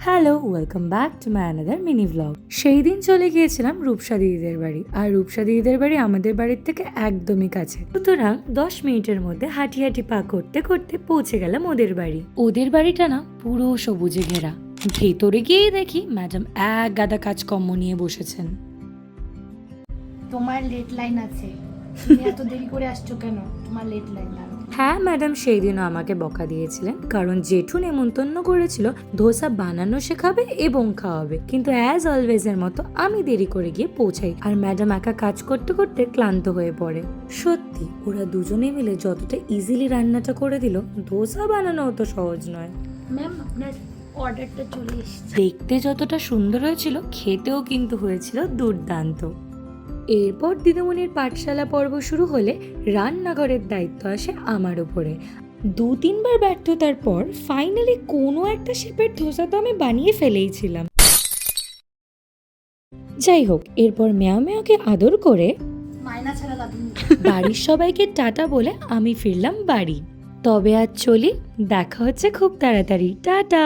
Hello, welcome back to my another mini vlog. সেই দিন চলে গিয়েছিলাম রূপসা দিদিদের বাড়ি, আর রূপসা দিদিদের বাড়ি আমাদের বাড়ির থেকে একদমই কাছে। সুতরাং 10 মিনিটের মধ্যে হাঁটি হাঁটি পা করতে করতে পৌঁছে গেলাম ওদের বাড়ি। ওদের বাড়িটা না পুরো সবুজে ঘেরা। ভেতরে গিয়েই দেখি ম্যাডাম এক গাদা কাজকর্ম নিয়ে বসেছেন। তোমার লেট লাইন আছে, তুমি এত দেরি করে আসছো কেন? তোমার লেট লাইন। হ্যাঁ ম্যাডাম সেই দিনও আমাকে বকা দিয়েছিলেন, কারণ জেঠু নেমন্তন্ন করেছিল ধোসা বানানো শেখাবে এবং খাওয়াবে, কিন্তু অ্যাজ অলওয়েজ এর মতো আমি দেরি করে গিয়ে পৌঁছাই, আর ম্যাডাম একা কাজ করতে করতে ক্লান্ত হয়ে পড়ে। সত্যি ওরা দুজনে মিলে যতটা ইজিলি রান্নাটা করে দিল, ধোসা বানানো অত সহজ নয়। ম্যাম, আপনার অর্ডারটা চলে এসেছে। দেখতে যতটা সুন্দর হয়েছিল, খেতেও কিন্তু হয়েছিল দুর্দান্ত। এরপর দিদিমণির পাঠশালা পর্ব শুরু হলে রান্নাঘরের দায়িত্ব আসে আমার উপরে। 2-3বার ব্যর্থতার পর ফাইনালি কোনো একটা শেপের ধোসা তো আমি বানিয়ে ফেলেইছিলাম। যাই হোক, এরপর মেয়াকে আদর করে মায়না ছাড়া লাভ নেই। বাড়ির সবাইকে টাটা বলে আমি ফিরলাম বাড়ি। তবে আজ চলি, দেখা হচ্ছে খুব তাড়াতাড়ি। টাটা।